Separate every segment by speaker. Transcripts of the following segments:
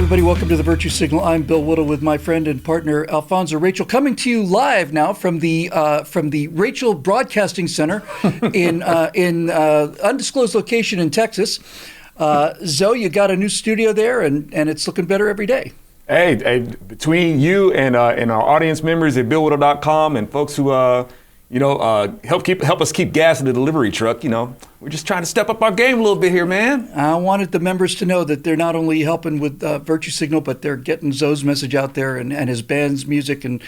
Speaker 1: everybody. Welcome to the Virtue Signal. I'm Bill Whittle with my friend and partner Alfonzo. Rachel, coming to you live now from the Rachel Broadcasting Center in undisclosed location in Texas. Zoe, you got a new studio there, and it's looking better every day.
Speaker 2: Hey, between you and our audience members at BillWhittle.com and folks who help us keep gas in the delivery truck, we're just trying to step up our game a little bit here, man.
Speaker 1: I wanted the members to know that they're not only helping with Virtue Signal, but they're getting Zoe's message out there and his band's music, and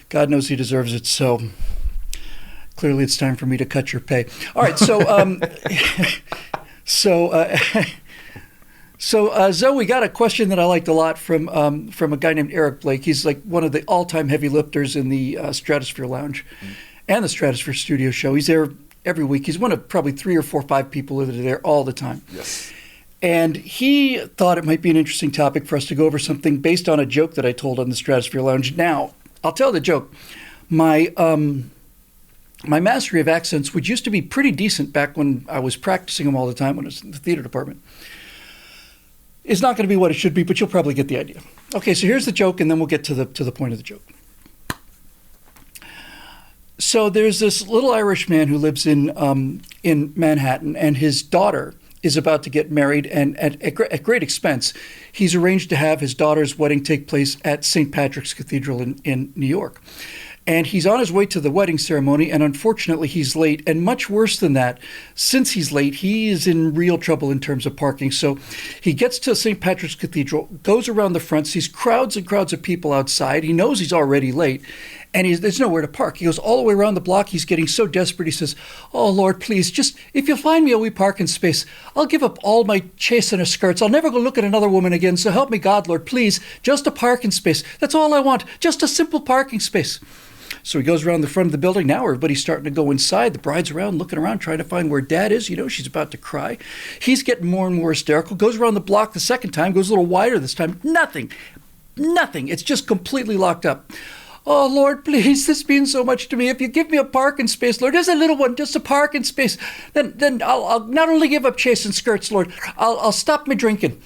Speaker 1: God knows he deserves it. So clearly it's time for me to cut your pay. All right, so Zoe, we got a question that I liked a lot from a guy named Eric Blake. He's like one of the all-time heavy lifters in the Stratosphere Lounge and the Stratosphere Studio Show. He's there every week. He's one of probably 3 or 4 or 5 people that are there all the time.
Speaker 2: Yes.
Speaker 1: And he thought it might be an interesting topic for us to go over something based on a joke that I told on the Stratosphere Lounge. Now, I'll tell the joke. My mastery of accents, which used to be pretty decent back when I was practicing them all the time when I was in the theater department, is not going to be what it should be, but you'll probably get the idea. Okay, so here's the joke, and then we'll get to the point of the joke. So there's this little Irish man who lives in Manhattan, and his daughter is about to get married, and at great expense, he's arranged to have his daughter's wedding take place at St. Patrick's Cathedral in New York. And he's on his way to the wedding ceremony, and unfortunately he's late. And much worse than that, since he's late, he is in real trouble in terms of parking. So he gets to St. Patrick's Cathedral, goes around the front, sees crowds and crowds of people outside. He knows he's already late, and there's nowhere to park. He goes all the way around the block. He's getting so desperate. He says, "Oh, Lord, please, just if you'll find me a wee parking space, I'll give up all my chastener skirts. I'll never go look at another woman again. So help me God, Lord, please, just a parking space. That's all I want, just a simple parking space." So he goes around the front of the building. Now everybody's starting to go inside. The bride's around, looking around, trying to find where Dad is. She's about to cry. He's getting more and more hysterical. Goes around the block the second time, goes a little wider this time. Nothing. It's just completely locked up. "Oh, Lord, please, this means so much to me. If you give me a parking space, Lord, just a little one, just a parking space, then I'll not only give up chasing skirts, Lord, I'll stop my drinking."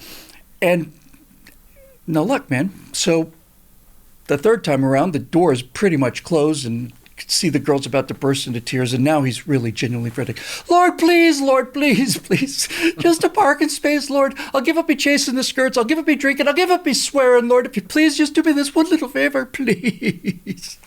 Speaker 1: And no luck, man. So the third time around, the door is pretty much closed, and you can see the girl's about to burst into tears, and now he's really genuinely frantic. Lord, please, please, just a parking space, Lord. I'll give up me chasing the skirts. I'll give up me drinking. I'll give up me swearing, Lord. If you please just do me this one little favor, please."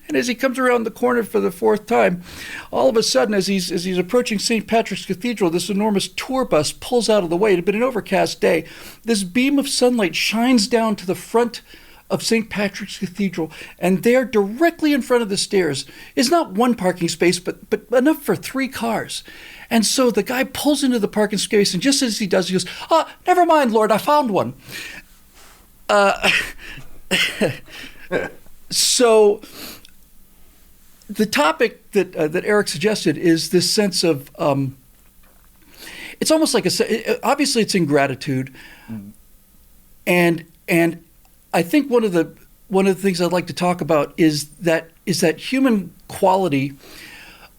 Speaker 1: And as he comes around the corner for the 4th time, all of a sudden, as he's approaching St. Patrick's Cathedral, this enormous tour bus pulls out of the way. It had been an overcast day. This beam of sunlight shines down to the front of St. Patrick's Cathedral, and there, directly in front of the stairs, is not one parking space, but enough for 3 cars. And so the guy pulls into the parking space, and just as he does, he goes, "Oh, never mind, Lord, I found one." So the topic that Eric suggested is this sense of, it's almost like obviously it's ingratitude, and I think one of the things I'd like to talk about is that human quality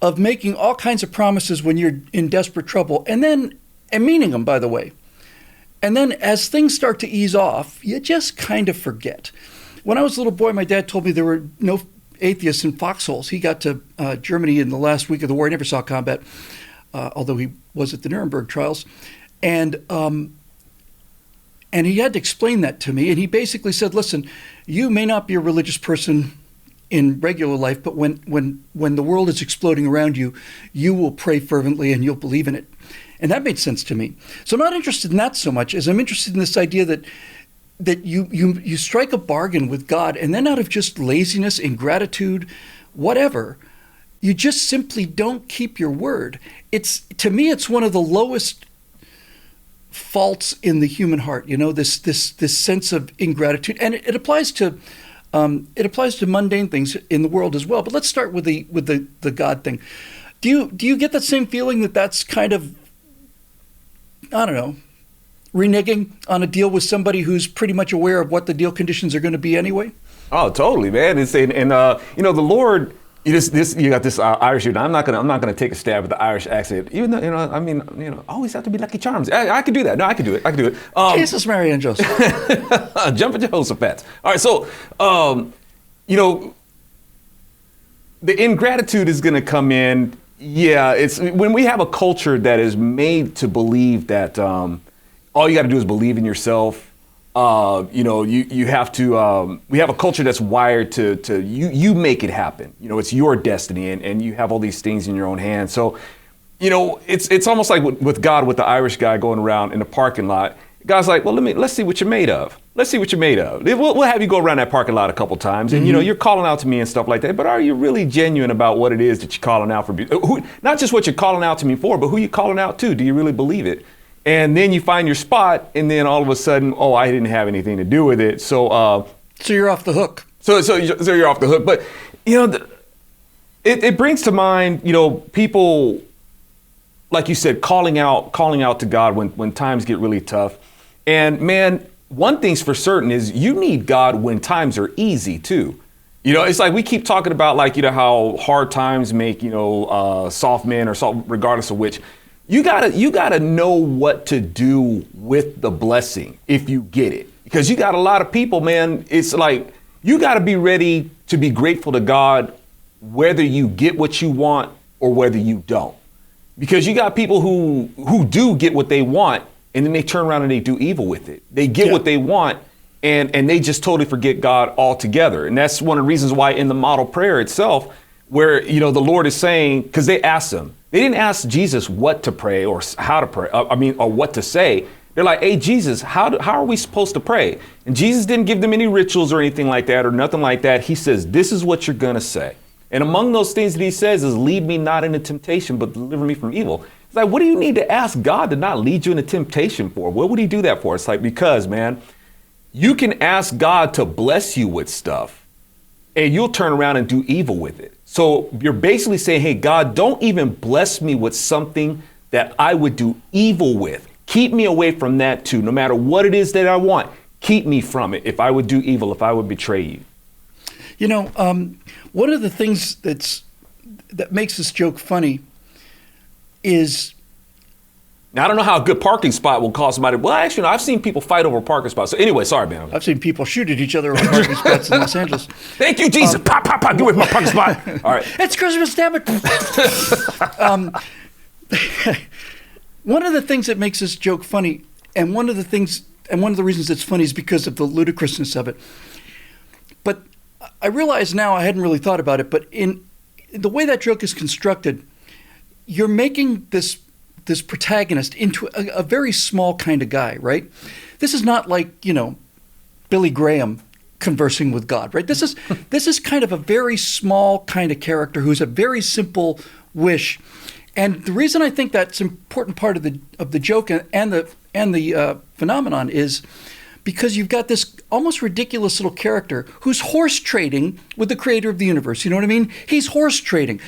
Speaker 1: of making all kinds of promises when you're in desperate trouble, and meaning them, by the way. And then as things start to ease off, you just kind of forget. When I was a little boy, my dad told me there were no atheists in foxholes. He got to Germany in the last week of the war. He never saw combat, although he was at the Nuremberg trials. And he had to explain that to me. And he basically said, "Listen, you may not be a religious person in regular life, but when the world is exploding around you, you will pray fervently and you'll believe in it." And that made sense to me. So I'm not interested in that so much as I'm interested in this idea that you strike a bargain with God, and then out of just laziness, ingratitude, whatever, you just simply don't keep your word. To me, it's one of the lowest faults in the human heart, this sense of ingratitude, and it applies to mundane things in the world as well. But let's start with the God thing. Do you get that same feeling that that's kind of, I don't know, reneging on a deal with somebody who's pretty much aware of what the deal conditions are going to be anyway?
Speaker 2: Oh, totally, man. The Lord You got this Irish dude. I'm not gonna take a stab at the Irish accent, even though always have to be Lucky Charms. I can do that. No, I can do it.
Speaker 1: Jesus, Mary, and Joseph.
Speaker 2: Jump at Jehoshaphat. All right, so the ingratitude is gonna come in. Yeah, it's when we have a culture that is made to believe that all you got to do is believe in yourself. You have to. We have a culture that's wired to you make it happen. It's your destiny, and you have all these things in your own hands. So, it's almost like with God, with the Irish guy going around in the parking lot. God's like, well, let's see what you're made of. Let's see what you're made of. We'll have you go around that parking lot a couple times, and you're calling out to me and stuff like that. But are you really genuine about what it is that you're calling out for? Not just what you're calling out to me for, but who you're calling out to. Do you really believe it? And then you find your spot, and then all of a sudden, I didn't have anything to do with it. So
Speaker 1: you're off the hook.
Speaker 2: So you're off the hook. But it brings to mind, people, like you said, calling out to God when times get really tough. And man, one thing's for certain is you need God when times are easy too. It's like we keep talking about how hard times make soft men or soft, regardless of which. You gotta know what to do with the blessing if you get it, because you got a lot of people, man. It's like you gotta be ready to be grateful to God whether you get what you want or whether you don't, because you got people who do get what they want and then they turn around and they do evil with it. They get what they want and they just totally forget God altogether. And that's one of the reasons why in the model prayer itself, where the Lord is saying, because they asked him. They didn't ask Jesus what to pray or how to pray, or what to say. They're like, hey, Jesus, how are we supposed to pray? And Jesus didn't give them any rituals or anything like that or nothing like that. He says, this is what you're going to say. And among those things that he says is, lead me not into temptation, but deliver me from evil. It's like, what do you need to ask God to not lead you into temptation for? What would he do that for? It's like, because, man, you can ask God to bless you with stuff and you'll turn around and do evil with it. So you're basically saying, hey, God, don't even bless me with something that I would do evil with. Keep me away from that too. No matter what it is that I want, keep me from it. If I would do evil, if I would betray you.
Speaker 1: One of the things that makes this joke funny is...
Speaker 2: Now, I don't know how a good parking spot will cause somebody... Well, actually, I've seen people fight over parking spots. So anyway, sorry, man.
Speaker 1: I've seen people shoot at each other over parking spots in Los Angeles.
Speaker 2: Thank you, Jesus. Pop, pop, pop. Get away from my parking spot. All right.
Speaker 1: It's Christmas, damn it. One of the things that makes this joke funny, and one of the reasons it's funny is because of the ludicrousness of it. But I realize now, I hadn't really thought about it, but in the way that joke is constructed, you're making this protagonist into a very small kind of guy, right? This is not like, Billy Graham conversing with God, right? This is kind of a very small kind of character who's a very simple wish. And the reason I think that's an important part of the joke and the phenomenon is because you've got this almost ridiculous little character who's horse trading with the creator of the universe. You know what I mean? He's horse trading.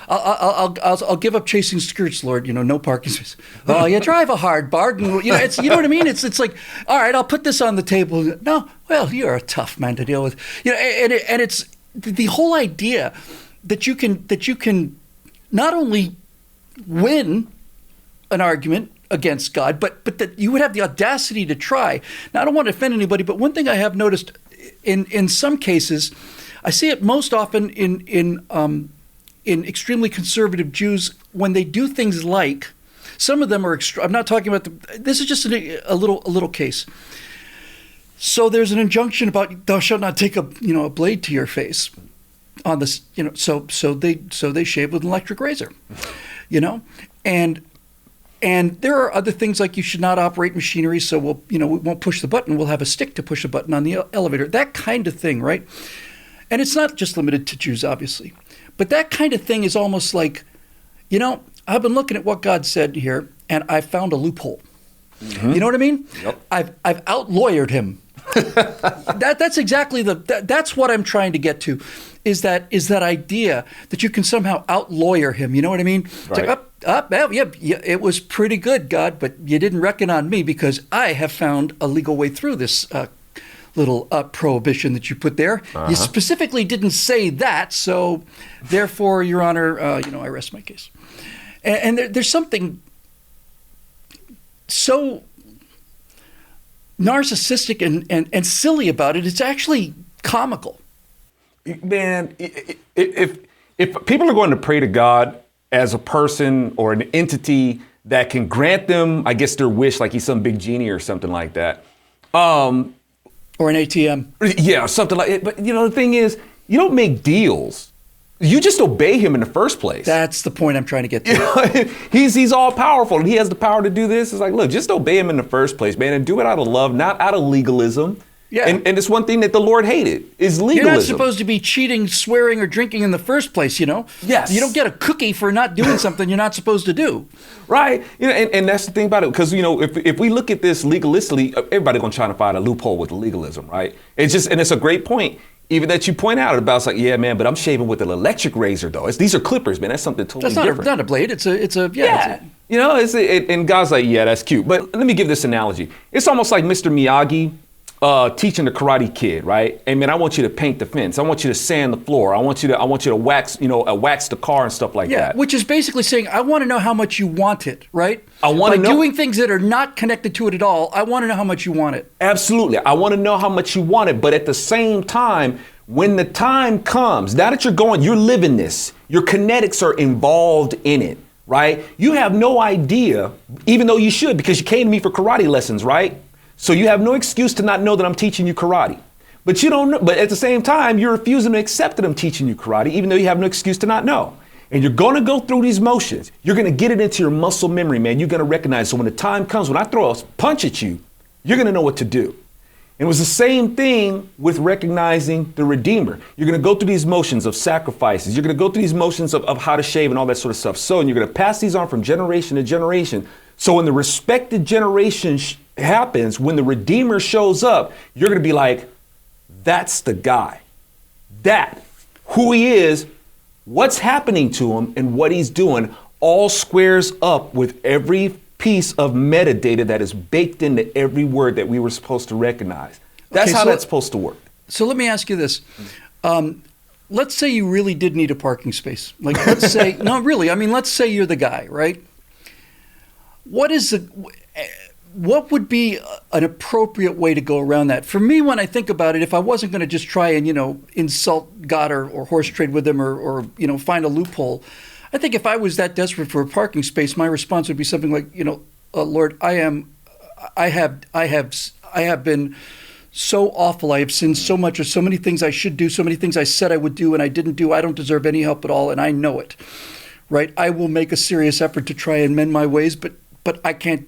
Speaker 1: I'll give up chasing skirts, Lord. No parking space. Oh, you drive a hard bargain. It's you know what I mean? It's like, all right, I'll put this on the table. No, well, you're a tough man to deal with. And it's the whole idea that you can not only win an argument against God, but that you would have the audacity to try. Now, I don't want to offend anybody, but one thing I have noticed in some cases, I see it most often in extremely conservative Jews when they do things like, some of them are, I'm not talking about, this is just a little case. So there's an injunction about thou shalt not take a blade to your face on this, so they shave with an electric razor, and there are other things like you should not operate machinery, so we won't push the button. We'll have a stick to push a button on the elevator. That kind of thing, right? And it's not just limited to Jews, obviously. But that kind of thing is almost like, I've been looking at what God said here, and I found a loophole. Mm-hmm. You know what I mean?
Speaker 2: Yep.
Speaker 1: I've out-lawyered him. That's exactly that's what I'm trying to get to, is that idea that you can somehow out-lawyer him. You know what I mean?
Speaker 2: Right.
Speaker 1: It's like, yeah, it was pretty good, God, but you didn't reckon on me because I have found a legal way through this little prohibition that you put there. You specifically didn't say that, so therefore, Your Honor, I rest my case. And there's something so narcissistic and silly about it. It's actually comical.
Speaker 2: Man, if people are going to pray to God as a person or an entity that can grant them, I guess, their wish, like he's some big genie or something like that.
Speaker 1: Or an ATM.
Speaker 2: Yeah, something like it. But, the thing is, you don't make deals. You just obey him in the first place.
Speaker 1: That's the point I'm trying to get to.
Speaker 2: He's all powerful and he has the power to do this. It's like, look, just obey him in the first place, man, and do it out of love, not out of legalism.
Speaker 1: Yeah.
Speaker 2: And it's one thing that the Lord hated is legalism.
Speaker 1: You're not supposed to be cheating, swearing, or drinking in the first place,
Speaker 2: Yes.
Speaker 1: You don't get a cookie for not doing something you're not supposed to do.
Speaker 2: Right. And that's the thing about it. Because, if we look at this legalistically, everybody's going to try to find a loophole with legalism, right? And it's a great point, even that you point out about. It's like, yeah, man, but I'm shaving with an electric razor, though. These are clippers, man. That's something totally different.
Speaker 1: That's not a blade. It's a.
Speaker 2: And God's like, yeah, that's cute. But let me give this analogy. It's almost like Mr. Miyagi teaching the Karate Kid, right? Hey, man, I want you to paint the fence. I want you to sand the floor. I want you to wax, wax the car and stuff like that.
Speaker 1: Yeah, which is basically saying, I want to know how much you want it, right?
Speaker 2: I want to know. By
Speaker 1: doing things that are not connected to it at all, I want to know how much you want it.
Speaker 2: Absolutely. I want to know how much you want it. But at the same time, when the time comes, now that you're living this, your kinetics are involved in it, right? You have no idea, even though you should, because you came to me for karate lessons, right? So you have no excuse to not know that I'm teaching you karate. But you don't know, but at the same time, you're refusing to accept that I'm teaching you karate, even though you have no excuse to not know. And you're going to go through these motions. You're going to get it into your muscle memory, man. You're going to recognize. So when the time comes, when I throw a punch at you, you're going to know what to do. And it was the same thing with recognizing the Redeemer. You're going to go through these motions of sacrifices. You're going to go through these motions of how to shave and all that sort of stuff. So, and you're going to pass these on from generation to generation. So when the respected generation happens, when the Redeemer shows up, you're going to be like, that's the guy. That, who he is, what's happening to him, and what he's doing all squares up with every piece of metadata that is baked into every word that we were supposed to recognize. That's how that's supposed to work.
Speaker 1: So let me ask you this. Let's say you really did need a parking space. Like, let's say, no, really, I mean, let's say you're the guy, right? What would be an appropriate way to go around that? For me, when I think about it, if I wasn't going to just try and, insult God or horse trade with him or find a loophole, I think if I was that desperate for a parking space, my response would be something like, Lord, I have been so awful. I have sinned so much, or so many things I should do, so many things I said I would do and I didn't do. I don't deserve any help at all, and I know it, right? I will make a serious effort to try and mend my ways, but I can't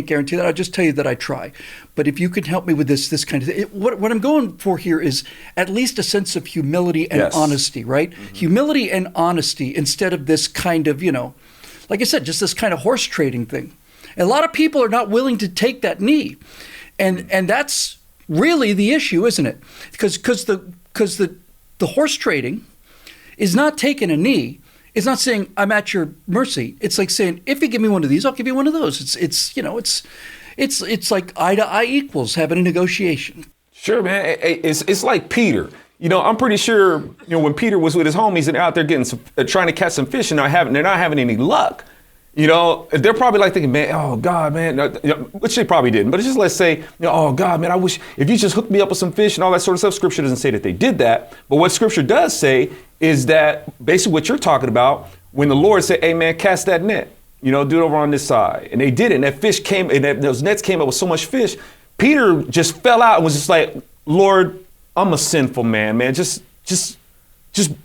Speaker 1: guarantee that. I'll just tell you that I try. But if you could help me with this kind of thing, what I'm going for here is at least a sense of humility and honesty, right? Mm-hmm. Humility and honesty instead of this kind of, like I said, just this kind of horse trading thing. And a lot of people are not willing to take that knee. And that's really the issue, isn't it? Because the horse trading is not taking a knee. It's not saying I'm at your mercy. It's like saying, if you give me one of these, I'll give you one of those. It's like eye to eye equals having a negotiation.
Speaker 2: Sure, man. It's like Peter. I'm pretty sure when Peter was with his homies and they're out there trying to catch some fish and they're not having any luck. They're probably like thinking, man, oh God, man, which they probably didn't. But it's just, let's say, oh God, man, I wish if you just hooked me up with some fish and all that sort of stuff. Scripture doesn't say that they did that. But what Scripture does say is that basically what you're talking about, when the Lord said, hey man, cast that net, do it over on this side. And they did it. And that fish came, and those nets came up with so much fish. Peter just fell out and was just like, Lord, I'm a sinful man. Just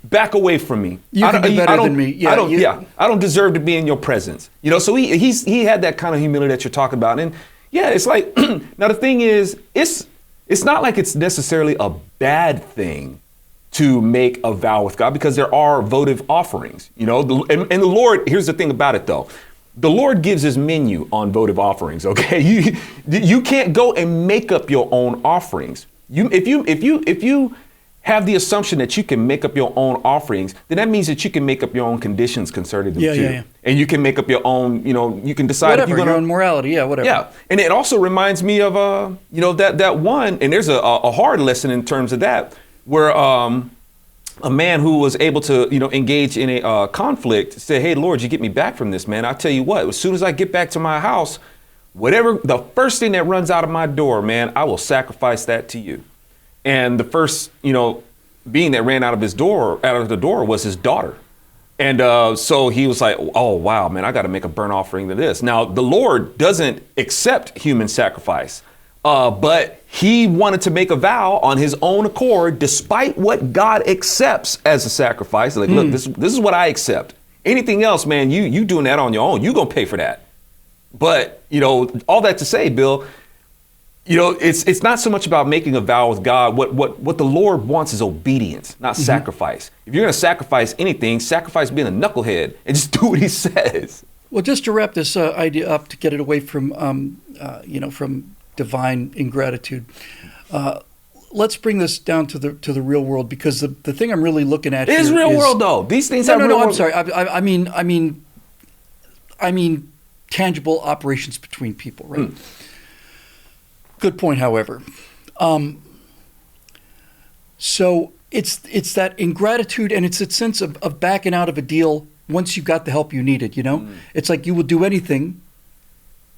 Speaker 2: back away from me.
Speaker 1: You can do better than me. Yeah,
Speaker 2: I don't deserve to be in your presence. So he had that kind of humility that you're talking about. And yeah, it's like, now the thing is, it's not like it's necessarily a bad thing to make a vow with God, because there are votive offerings, and the Lord, here's the thing about it though. The Lord gives his menu on votive offerings, okay? You can't go and make up your own offerings. If you have the assumption that you can make up your own offerings, then that means that you can make up your own conditions concerning them too.
Speaker 1: Yeah.
Speaker 2: And you can make up your own, you can decide
Speaker 1: Whatever,
Speaker 2: if you're going to...
Speaker 1: your own morality, whatever.
Speaker 2: Yeah, and it also reminds me of, that one, and there's a hard lesson in terms of that, where a man who was able to, engage in a conflict said, hey, Lord, you get me back from this, man. I'll tell you what, as soon as I get back to my house, whatever, the first thing that runs out of my door, man, I will sacrifice that to you. And the first, being that ran out of the door was his daughter. And so he was like, oh, wow, man, I got to make a burnt offering to this. Now, the Lord doesn't accept human sacrifice, but he wanted to make a vow on his own accord, despite what God accepts as a sacrifice. Like, look, this is what I accept. Anything else, man, you doing that on your own. You gonna pay for that. But, all that to say, Bill, it's not so much about making a vow with God. What the Lord wants is obedience, not sacrifice. If you're going to sacrifice anything, sacrifice being a knucklehead and just do what he says.
Speaker 1: Well, just to wrap this idea up, to get it away from, from divine ingratitude, let's bring this down to the real world, because the thing I'm really looking at
Speaker 2: it
Speaker 1: here
Speaker 2: is real world, though. These things have real
Speaker 1: world.
Speaker 2: I'm
Speaker 1: sorry. I mean tangible operations between people, right? Good point, however. So it's that ingratitude, and it's that sense of backing out of a deal once you got the help you needed, It's like you will do anything,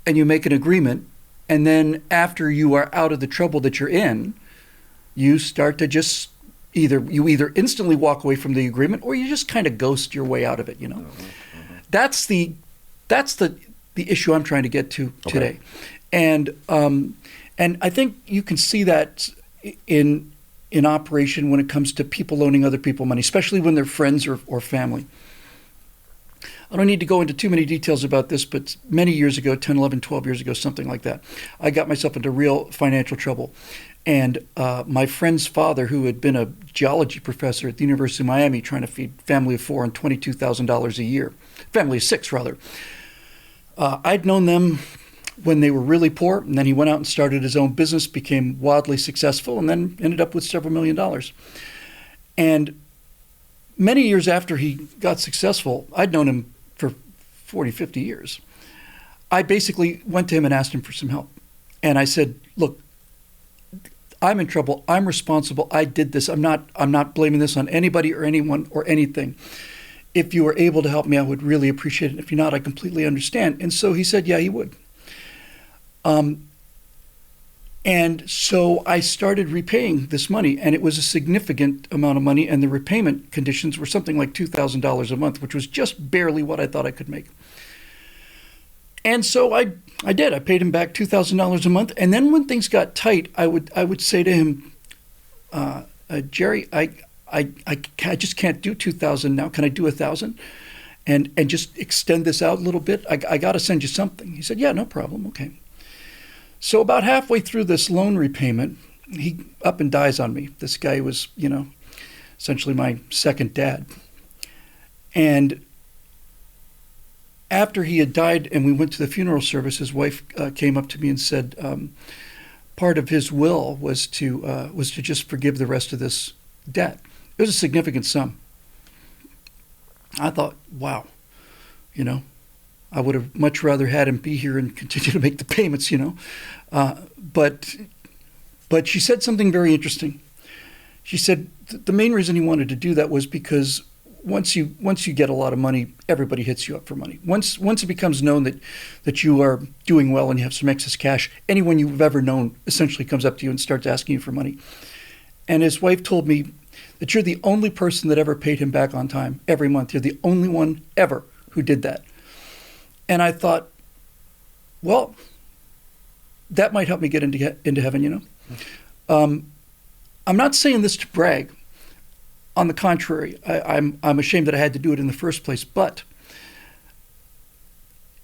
Speaker 1: and you make an agreement, and then after you are out of the trouble that you're in, you start to just either instantly walk away from the agreement, or you just kind of ghost your way out of it, That's the issue I'm trying to get to today. And I think you can see that in operation when it comes to people loaning other people money, especially when they're friends or family. I don't need to go into too many details about this, but many years ago, 10, 11, 12 years ago, something like that, I got myself into real financial trouble. And my friend's father, who had been a geology professor at the University of Miami, trying to feed family of 4 on $22,000 a year, family of 6 rather, I'd known them when they were really poor, and then he went out and started his own business, became wildly successful, and then ended up with several $1 million. And many years after he got successful, I'd known him for 40, 50 years. I basically went to him and asked him for some help. And I said, look, I'm in trouble. I'm responsible. I did this. I'm not blaming this on anybody or anyone or anything. If you were able to help me, I would really appreciate it. If you're not, I completely understand. And so he said, yeah, he would. And so I started repaying this money, and it was a significant amount of money, and the repayment conditions were something like $2,000 a month, which was just barely what I thought I could make. And so I did. I paid him back $2,000 a month, and then when things got tight, I would say to him, Jerry, I just can't do 2,000 now. Can I do 1,000? And just extend this out a little bit? I got to send you something. He said, yeah, no problem. Okay. So about halfway through this loan repayment, he up and dies on me. This guy was, essentially my second dad. And after he had died and we went to the funeral service, his wife came up to me and said, part of his will was to just forgive the rest of this debt. It was a significant sum. I thought, wow, I would have much rather had him be here and continue to make the payments, But she said something very interesting. She said the main reason he wanted to do that was because once you get a lot of money, everybody hits you up for money. Once it becomes known that you are doing well and you have some excess cash, anyone you've ever known essentially comes up to you and starts asking you for money. And his wife told me that you're the only person that ever paid him back on time every month. You're the only one ever who did that. And I thought, well, that might help me get into heaven, I'm not saying this to brag. On the contrary, I'm ashamed that I had to do it in the first place. But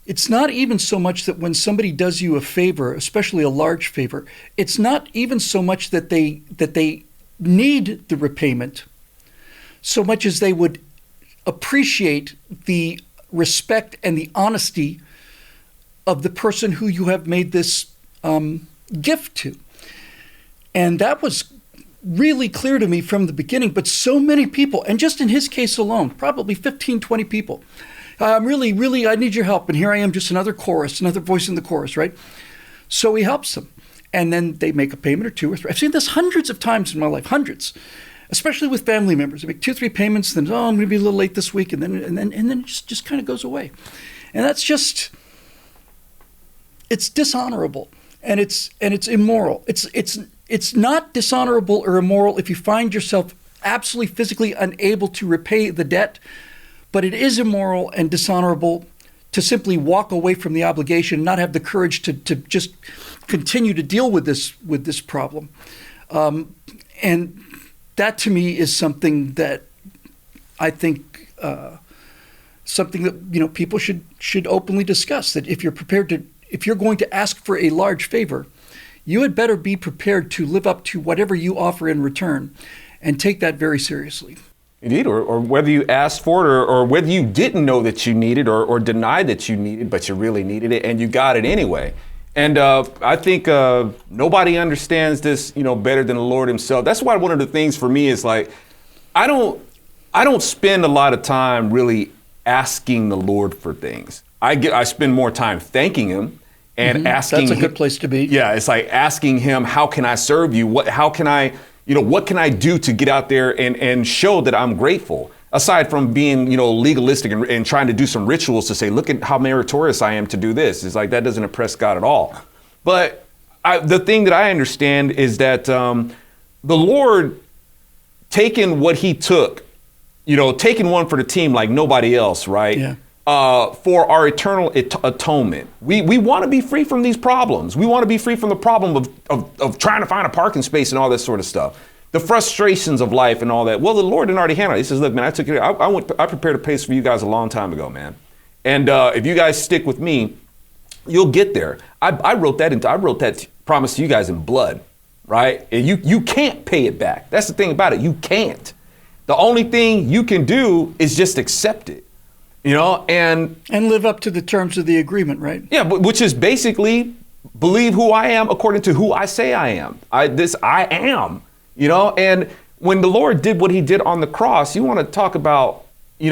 Speaker 1: it's not even so much that when somebody does you a favor, especially a large favor, it's not even so much that they need the repayment, so much as they would appreciate the respect and the honesty of the person who you have made this gift to. And that was really clear to me from the beginning, but so many people, and just in his case alone, probably 15, 20 people, I need your help. And here I am, just another voice in the chorus, right? So he helps them. And then they make a payment or two or three. I've seen this hundreds of times in my life, hundreds, especially with family members. They make 2 or 3 payments, then, I'm going to be a little late this week. And then it just kind of goes away. And that's just, it's dishonorable. And it's immoral. It's not dishonorable or immoral if you find yourself absolutely physically unable to repay the debt, but it is immoral and dishonorable to simply walk away from the obligation, not have the courage to just continue to deal with this problem. And that to me is something that I think something that people should openly discuss. That if you're going to ask for a large favor, you had better be prepared to live up to whatever you offer in return, and take that very seriously.
Speaker 2: Indeed, or whether you asked for it or whether you didn't know that you needed or denied that you needed, but you really needed it and you got it anyway. And I think nobody understands this, better than the Lord himself. That's why one of the things for me is like, I don't spend a lot of time really asking the Lord for things. I spend more time thanking him and asking.
Speaker 1: That's a good place to be.
Speaker 2: Yeah, it's like asking him, how can I serve you? What can I do to get out there and show that I'm grateful? Aside from being, legalistic and trying to do some rituals to say, look at how meritorious I am to do this. It's like, that doesn't impress God at all. But the thing that I understand is that the Lord taking what he took, taking one for the team like nobody else, right?
Speaker 1: Yeah.
Speaker 2: For our eternal atonement. We want to be free from these problems. We want to be free from the problem of trying to find a parking space and all this sort of stuff. The frustrations of life and all that. Well, the Lord didn't already handle it. He says, look, man, I prepared a place for you guys a long time ago, man. And if you guys stick with me, you'll get there. I wrote that promise to you guys in blood, right? And you can't pay it back. That's the thing about it. You can't. The only thing you can do is just accept it. And
Speaker 1: live up to the terms of the agreement, right?
Speaker 2: Yeah, which is basically believe who I am according to who I say I am. I am, and when the Lord did what he did on the cross, you want to talk about, he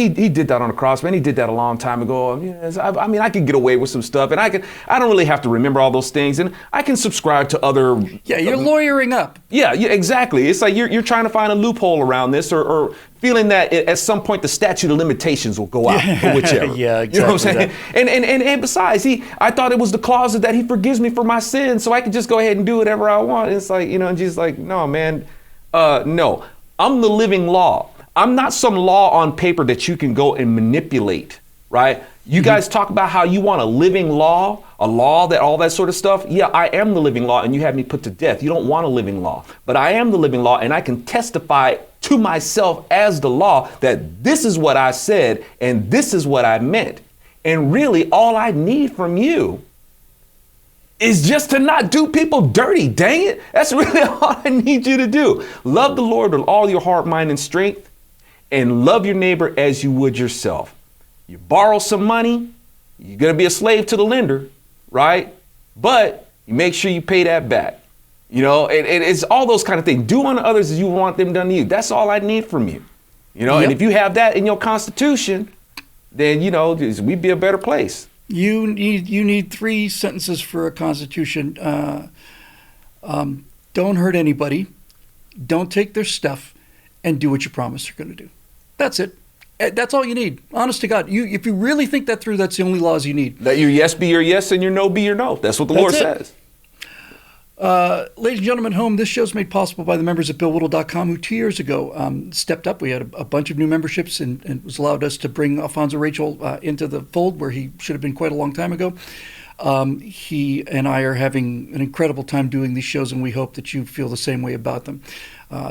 Speaker 2: did that on the cross, man. He did that a long time ago. I could get away with some stuff, and I don't really have to remember all those things, and I can subscribe to other.
Speaker 1: Yeah, you're lawyering up.
Speaker 2: Yeah, exactly. It's like you're trying to find a loophole around this, or feeling that at some point the statute of limitations will go out, or whichever.
Speaker 1: Yeah, exactly.
Speaker 2: You know what I'm saying? And besides, I thought it was the clause that he forgives me for my sins, so I could just go ahead and do whatever I want. It's like, and Jesus like, no, man, no. I'm the living law. I'm not some law on paper that you can go and manipulate, right? You guys talk about how you want a living law, a law that all that sort of stuff. Yeah, I am the living law, and you have me put to death. You don't want a living law, but I am the living law, and I can testify to myself as the law that this is what I said and this is what I meant. And really, all I need from you is just to not do people dirty. Dang it. That's really all I need you to do. Love the Lord with all your heart, mind, and strength, and love your neighbor as you would yourself. You borrow some money, you're going to be a slave to the lender, right? But you make sure you pay that back. It's all those kind of things. Do unto others as you want them done to you. That's all I need from you.
Speaker 1: Yep.
Speaker 2: And if you have that in your Constitution, then, we'd be a better place.
Speaker 1: You need 3 sentences for a Constitution. Don't hurt anybody, don't take their stuff, and do what you promise you're going to do. That's it. That's all you need. Honest to God. If you really think that through, that's the only laws you need.
Speaker 2: Let your yes be your yes and your no be your no. That's what the Lord says.
Speaker 1: Ladies and gentlemen at home, this show is made possible by the members at BillWhittle.com, who 2 years ago stepped up. We had a bunch of new memberships, and it was allowed us to bring Alfonzo Rachel into the fold, where he should have been quite a long time ago. He and I are having an incredible time doing these shows, and we hope that you feel the same way about them.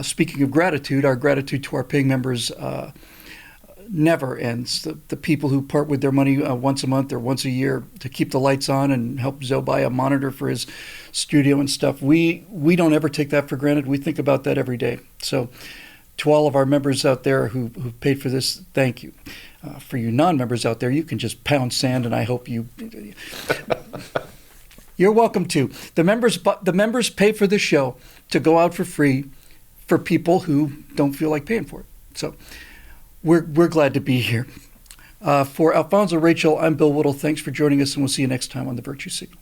Speaker 1: Speaking of gratitude, our gratitude to our paying members never ends. The people who part with their money once a month or once a year to keep the lights on and help Zoe buy a monitor for his studio and stuff, we don't ever take that for granted. We think about that every day. So to all of our members out there who paid for this, thank you. For you non-members out there, you can just pound sand, and I hope you You're welcome to. The members pay for the show to go out for free for people who don't feel like paying for it. So we're glad to be here. For Alfonzo, Rachel, I'm Bill Whittle. Thanks for joining us, and we'll see you next time on The Virtue Signal.